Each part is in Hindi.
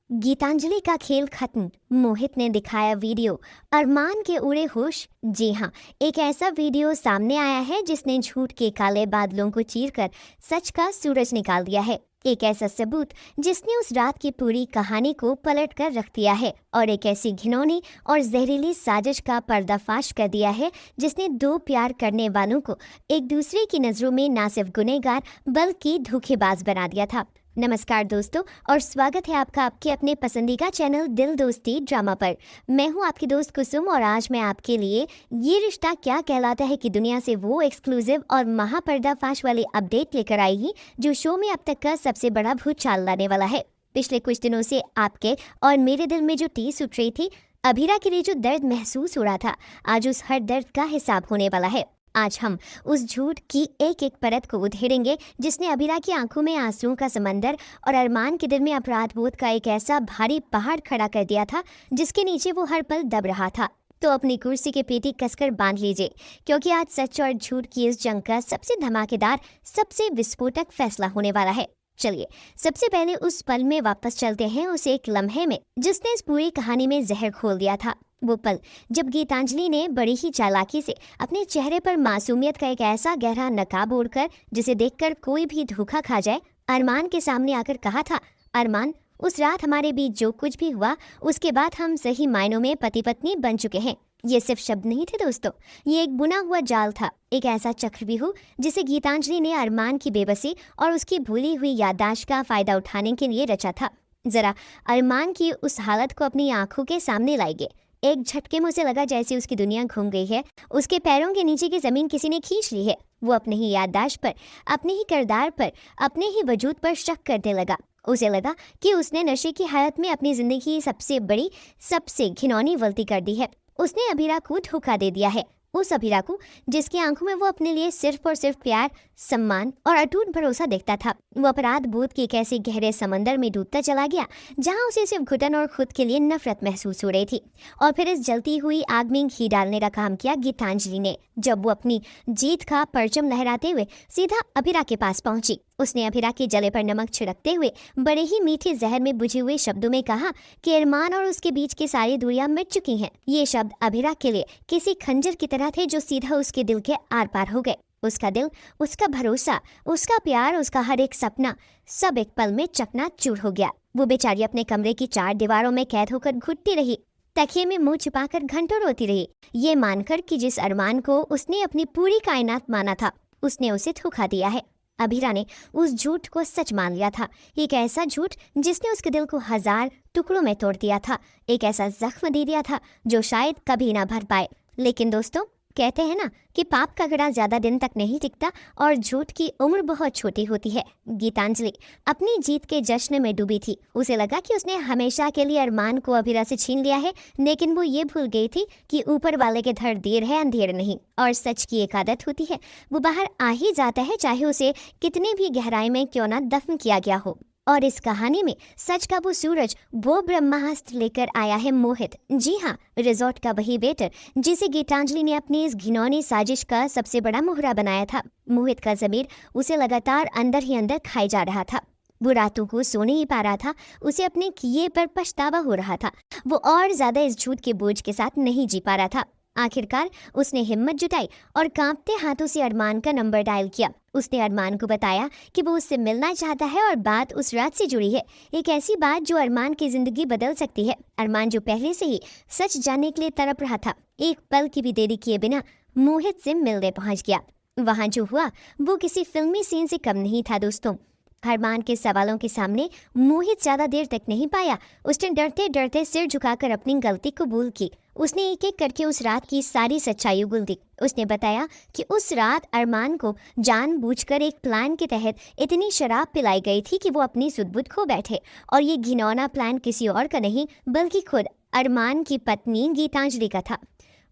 गीतांजलि का खेल खत्म। मोहित ने दिखाया वीडियो। अरमान के उड़े होश। जी हाँ, एक ऐसा वीडियो सामने आया है जिसने झूठ के काले बादलों को चीरकर सच का सूरज निकाल दिया है। एक ऐसा सबूत जिसने उस रात की पूरी कहानी को पलट कर रख दिया है और एक ऐसी घिनौनी और जहरीली साजिश का पर्दाफाश कर दिया है जिसने दो प्यार करने वालों को एक दूसरे की नजरों में ना सिर्फ गुनहगार बल्कि धोखेबाज बना दिया था। नमस्कार दोस्तों, और स्वागत है आपका आपके अपने पसंदीदा चैनल दिल दोस्ती ड्रामा पर। मैं हूं आपकी दोस्त कुसुम और आज मैं आपके लिए ये रिश्ता क्या कहलाता है कि दुनिया से वो एक्सक्लूसिव और महापर्दाफाश वाली अपडेट लेकर आई ही जो शो में अब तक का सबसे बड़ा भूचाल लाने वाला है। पिछले कुछ दिनों से आपके और मेरे दिल में जो टीस उठ रही थी, अभीरा के लिए जो दर्द महसूस हो रहा था, आज उस हर दर्द का हिसाब होने वाला है। आज हम उस झूठ की एक एक परत को उधेड़ेंगे जिसने अभीरा की आंखों में आंसुओं का समंदर और अरमान के दिल में अपराध बोध का एक ऐसा भारी पहाड़ खड़ा कर दिया था जिसके नीचे वो हर पल दब रहा था। तो अपनी कुर्सी के पेटी कसकर बांध लीजिए, क्योंकि आज सच और झूठ की इस जंग का सबसे धमाकेदार, सबसे विस्फोटक फैसला होने वाला है। चलिए सबसे पहले उस पल में वापस चलते हैं, उस एक लम्हे में जिसने इस पूरी कहानी में जहर घोल दिया था। वो पल जब गीतांजलि ने बड़ी ही चालाकी से अपने चेहरे पर मासूमियत का एक ऐसा गहरा नकाब ओढ़कर जिसे देखकर कोई भी धोखा खा जाए, अरमान के सामने आकर कहा था, अरमान, उस रात हमारे बीच जो कुछ भी हुआ उसके बाद हम सही मायनों में पति पत्नी बन चुके हैं। ये सिर्फ शब्द नहीं थे दोस्तों, ये एक बुना हुआ जाल था, एक ऐसा चक्रव्यूह जिसे गीतांजलि ने अरमान की बेबसी और उसकी भूली हुई याददाश्त का फायदा उठाने के लिए रचा था। जरा अरमान की उस हालत को अपनी आंखों के सामने लाइए। एक झटके में उसे लगा जैसे उसकी दुनिया घूम गई है, उसके पैरों के नीचे की जमीन किसी ने खींच ली है। वो अपने ही याददाश्त पर, अपने ही किरदार पर, अपने ही वजूद पर शक करने लगा। उसे लगा कि उसने नशे की हालत में अपनी जिंदगी की सबसे बड़ी, सबसे घिनौनी गलती कर दी है। उसने अभीरा को धोखा दे दिया है, उस अभीरा को जिसकी आंखों में वो अपने लिए सिर्फ और सिर्फ प्यार, सम्मान और अटूट भरोसा देखता था। वो अपराध बोध के एक ऐसे गहरे समंदर में डूबता चला गया जहां उसे सिर्फ घुटन और खुद के लिए नफरत महसूस हो रही थी। और फिर इस जलती हुई आग में घी डालने का काम किया गीतांजलि ने, जब वो अपनी जीत का परचम लहराते हुए सीधा अभीरा के पास पहुंची। उसने अभीरा के जले पर नमक छिड़कते हुए बड़े ही मीठे जहर में बुझे हुए शब्दों में कहा कि अरमान और उसके बीच की सारी दूरियां मिट चुकी हैं। ये शब्द अभीरा के लिए किसी खंजर की तरह थे जो सीधा उसके दिल के आर पार हो गए। उसका दिल, उसका भरोसा, उसका प्यार, उसका हर एक सपना सब एक पल में चकनाचूर हो गया। वो बेचारी अपने कमरे की चार दीवारों में कैद होकर घुटती रही, तकिए में मुंह छिपाकर घंटों रोती रही, ये मानकर कि जिस अरमान को उसने अपनी पूरी कायनात माना था उसने उसे धोखा दिया है। अभीरा ने उस झूठ को सच मान लिया था, एक ऐसा झूठ जिसने उसके दिल को 1000 टुकड़ों में तोड़ दिया था, एक ऐसा जख्म दे दिया था जो शायद कभी ना भर पाए। लेकिन दोस्तों, कहते हैं ना कि पाप का घड़ा ज्यादा दिन तक नहीं टिकता और झूठ की उम्र बहुत छोटी होती है। गीतांजलि अपनी जीत के जश्न में डूबी थी। उसे लगा कि उसने हमेशा के लिए अरमान को अभीरा से छीन लिया है, लेकिन वो ये भूल गई थी कि ऊपर वाले के धड़ देर है अंधेर नहीं। और सच की एक आदत होती है, वो बाहर आ ही जाता है, चाहे उसे कितनी भी गहराई में क्यों ना दफन किया गया हो। और इस कहानी में सच का वो सूरज, वो ब्रह्मास्त्र लेकर आया है मोहित। जी हाँ, रिजॉर्ट का वही वेटर जिसे गीतांजलि ने अपनी इस घिनौनी साजिश का सबसे बड़ा मोहरा बनाया था। मोहित का ज़मीर उसे लगातार अंदर ही अंदर खाए जा रहा था। वो रातों को सो नहीं पा रहा था, उसे अपने किए पर पछतावा हो रहा था। वो और ज्यादा इस झूठ के बोझ के साथ नहीं जी पा रहा था। आखिरकार उसने हिम्मत जुटाई और कांपते हाथों से अरमान का नंबर डायल किया। उसने अरमान को बताया कि वो उससे मिलना चाहता है और बात उस रात से जुड़ी है, एक ऐसी बात जो अरमान की जिंदगी बदल सकती है। अरमान जो पहले से ही सच जानने के लिए तड़प रहा था, एक पल की भी देरी किए बिना मोहित से मिलने पहुंच गया। वहां जो हुआ वो किसी फिल्मी सीन से कम नहीं था दोस्तों। अरमान के सवालों के सामने मोहित ज्यादा देर तक नहीं पाया। उसने डरते डरते सिर झुकाकर अपनी गलती कबूल की। उसने एक एक करके उस रात की सारी सच्चाई उगल दी। उसने बताया कि उस रात अरमान को जानबूझकर एक प्लान के तहत इतनी शराब पिलाई गई थी कि वो अपनी सुध-बुध खो बैठे, और ये घिनौना प्लान किसी और का नहीं बल्कि खुद अरमान की पत्नी गीतांजलि का था।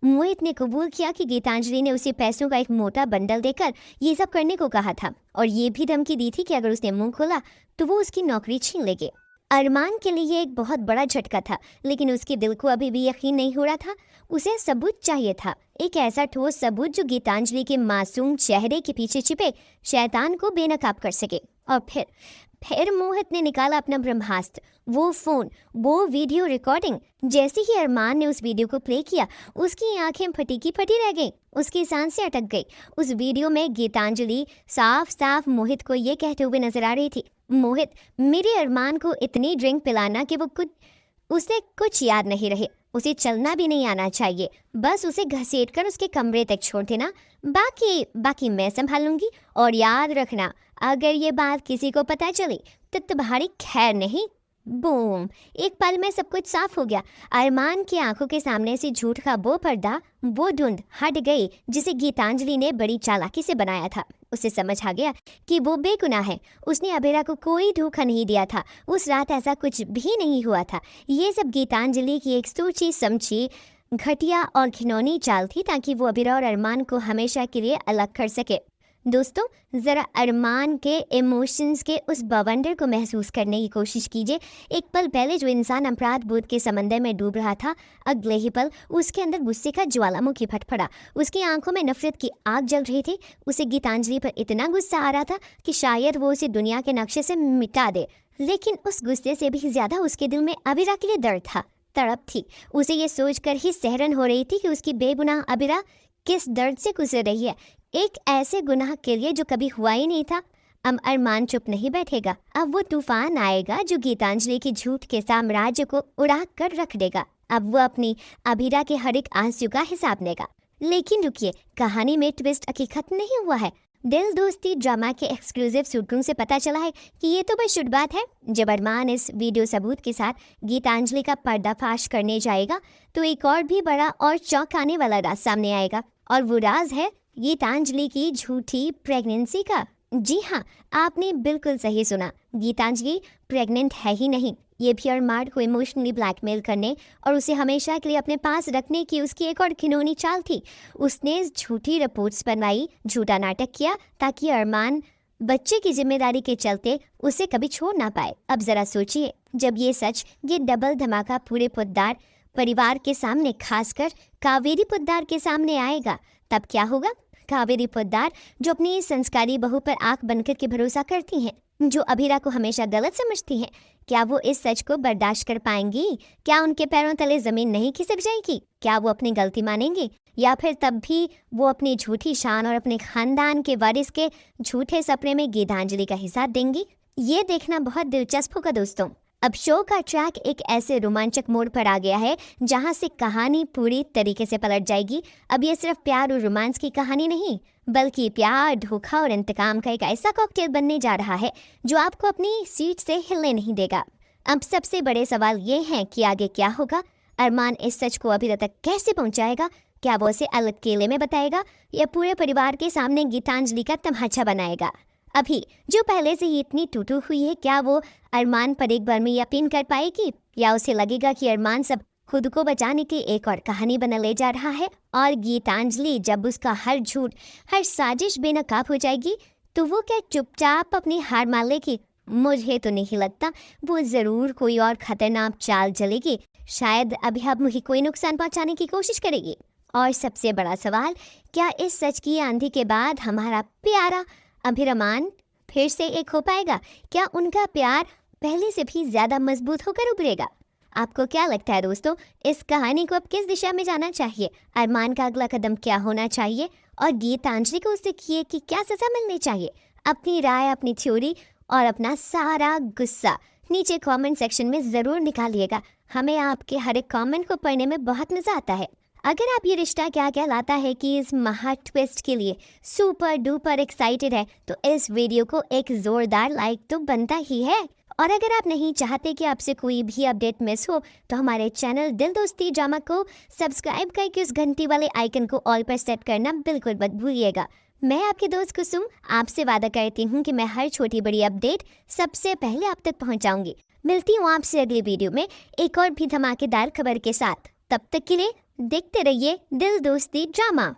मोहित ने कबूल किया कि गीतांजलि ने उसे पैसों का एक मोटा बंडल देकर ये सब करने को कहा था, और ये भी धमकी दी थी कि अगर उसने मुंह खोला तो वो उसकी नौकरी छीन लेंगे। अरमान के लिए ये एक बहुत बड़ा झटका था, लेकिन उसके दिल को अभी भी यकीन नहीं हो रहा था। उसे सबूत चाहिए था, एक ऐसा ठोस सबूत जो गीतांजलि के मासूम चेहरे के पीछे छिपे शैतान को बेनकाब कर सके। और फिर मोहित ने निकाला अपना ब्रह्मास्त्र, वो फोन, वो वीडियो रिकॉर्डिंग। जैसे ही अरमान ने उस वीडियो को प्ले किया, उसकी आंखें फटी की फटी रह गईं, उसकी सांसें अटक गई। उस वीडियो में गीतांजलि साफ साफ मोहित को ये कहते हुए नजर आ रही थी, मोहित, मेरे अरमान को इतनी ड्रिंक पिलाना कि उसे कुछ याद नहीं रहे, उसे चलना भी नहीं आना चाहिए, बस उसे घसीटकर उसके कमरे तक छोड़ देना, बाकी मैं संभाल लूंगी। और याद रखना, अगर ये बात किसी को पता चली तो तुम्हारी खैर नहीं। बूम, एक पल में सब कुछ साफ हो गया। अरमान की आंखों के सामने से झूठ का वो पर्दा, वो धुंध हट गई जिसे गीतांजलि ने बड़ी चालाकी से बनाया था। उसे समझ आ गया कि वो बेगुनाह है, उसने अबेरा को कोई धोखा नहीं दिया था, उस रात ऐसा कुछ भी नहीं हुआ था। ये सब गीतांजलि की एक सोची समझी घटिया और घिनौनी चाल थी ताकि वो अबेरा और अरमान को हमेशा के लिए अलग कर सके। दोस्तों, ज़रा अरमान के इमोशंस के उस बवंडर को महसूस करने की कोशिश कीजिए। एक पल पहले जो इंसान अपराध बोध के समंदर में डूब रहा था, अगले ही पल उसके अंदर गुस्से का ज्वालामुखी फट पड़ा। उसकी आंखों में नफरत की आग जल रही थी। उसे गीतांजलि पर इतना गुस्सा आ रहा था कि शायद वो उसे दुनिया के नक्शे से मिटा दे। लेकिन उस गुस्से से भी ज़्यादा उसके दिल में अबीरा के लिए दर्द था, तड़प थी। उसे ये सोचकर ही सहरन हो रही थी कि उसकी बेगुनाह अबीरा किस दर्द से गुजर रही है, एक ऐसे गुनाह के लिए जो कभी हुआ ही नहीं था। अब अरमान चुप नहीं बैठेगा। अब वो तूफान आएगा जो गीतांजलि की झूठ के साम्राज्य को उड़ा कर रख देगा। अब वो अपनी अबीरा के हर एक आंसू का हिसाब लेगा। लेकिन रुकिए, कहानी में ट्विस्ट अभी खत्म नहीं हुआ है। दिल दोस्ती ड्रामा के एक्सक्लूसिव सूत्रों से पता चला है कि ये तो बस शुभ बात है। जब अरमान इस वीडियो सबूत के साथ गीतांजलि का पर्दाफाश करने जाएगा तो एक और भी बड़ा और चौंकाने वाला राज सामने आएगा, और वो राज है गीतांजलि की झूठी प्रेगनेंसी का। जी हाँ, आपने बिल्कुल सही सुना, गीतांजलि प्रेग्नेंट है ही नहीं। ये भी अरमान को इमोशनली ब्लैकमेल करने और उसे हमेशा के लिए अपने पास रखने की उसकी एक और घिनौनी चाल थी। उसने झूठी रिपोर्ट्स बनवाई, झूठा नाटक किया ताकि अरमान बच्चे की जिम्मेदारी के चलते उसे कभी छोड़ ना पाए। अब जरा सोचिए, जब ये सच, ये डबल धमाका पूरे पोद्दार परिवार के सामने, खासकर कावेरी पोद्दार के सामने आएगा, तब क्या होगा? कावेरी पोद्दार जो अपनी संस्कारी बहू पर आंख बनकर के भरोसा करती हैं, जो अबीरा को हमेशा गलत समझती हैं, क्या वो इस सच को बर्दाश्त कर पाएंगी? क्या उनके पैरों तले जमीन नहीं खिसक जाएगी? क्या वो अपनी गलती मानेंगे, या फिर तब भी वो अपनी झूठी शान और अपने खानदान के वारिस के झूठे सपने में गीतांजलि का हिस्सा देंगी? ये देखना बहुत दिलचस्प होगा दोस्तों। अब शो का ट्रैक एक ऐसे रोमांचक मोड़ पर आ गया है जहां से कहानी पूरी तरीके से पलट जाएगी। अब ये सिर्फ प्यार और रोमांस की कहानी नहीं, बल्कि प्यार, धोखा और इंतकाम का एक ऐसा कॉकटेल बनने जा रहा है जो आपको अपनी सीट से हिलने नहीं देगा। अब सबसे बड़े सवाल ये हैं कि आगे क्या होगा? अरमान इस सच को अबीरा तक कैसे पहुंचाएगा? क्या वो उसे अलग केले में बताएगा या पूरे परिवार के सामने गीतांजलि का तमाचा बनाएगा? अभी जो पहले से ही इतनी टूटू हुई है, क्या वो अरमान पर एक बार में यकीन कर पाएगी, या उसे लगेगा कि अरमान सब खुद को बचाने की एक और कहानी बना ले जा रहा है, और गीतांजलि जब उसका हर झूठ, हर साजिश बेनकाब हो जाएगी तो वो क्या चुपचाप अपनी हार मान लेगी? मुझे तो नहीं लगता, वो ज़रूर कोई और खतरनाक चाल चलेगी। शायद अभी अब मुझे कोई नुकसान पहुंचाने की कोशिश करेगी। और सबसे बड़ा सवाल, क्या इस सच की आंधी के बाद हमारा प्यारा अभिरमान फिर से एक हो पाएगा? क्या उनका प्यार पहले से भी ज़्यादा मजबूत होकर उभरेगा? आपको क्या लगता है दोस्तों, इस कहानी को अब किस दिशा में जाना चाहिए? अरमान का अगला कदम क्या होना चाहिए, और गीतांजलि को उससे किए कि क्या सज़ा मिलनी चाहिए? अपनी राय, अपनी थ्योरी और अपना सारा गुस्सा नीचे कमेंट सेक्शन में ज़रूर निकालिएगा। हमें आपके हर एक कमेंट को पढ़ने में बहुत मज़ा आता है। अगर आप ये रिश्ता क्या कहलाता है कि इस महा ट्विस्ट के लिए सुपर डुपर एक्साइटेड है तो इस वीडियो को एक ज़ोरदार लाइक तो बनता ही है। और अगर आप नहीं चाहते कि आपसे कोई भी अपडेट मिस हो तो हमारे चैनल दिल दोस्ती ड्रामा को सब्सक्राइब करके उस घंटी वाले आइकन को ऑल पर सेट करना बिल्कुल मत भूलिएगा। मैं आपके दोस्त कुसुम आपसे वादा करती हूँ कि मैं हर छोटी बड़ी अपडेट सबसे पहले आप तक पहुँचाऊँगी। मिलती हूँ आपसे अगली वीडियो में एक और भी धमाकेदार खबर के साथ। तब तक के लिए देखते रहिए दिल दोस्ती ड्रामा।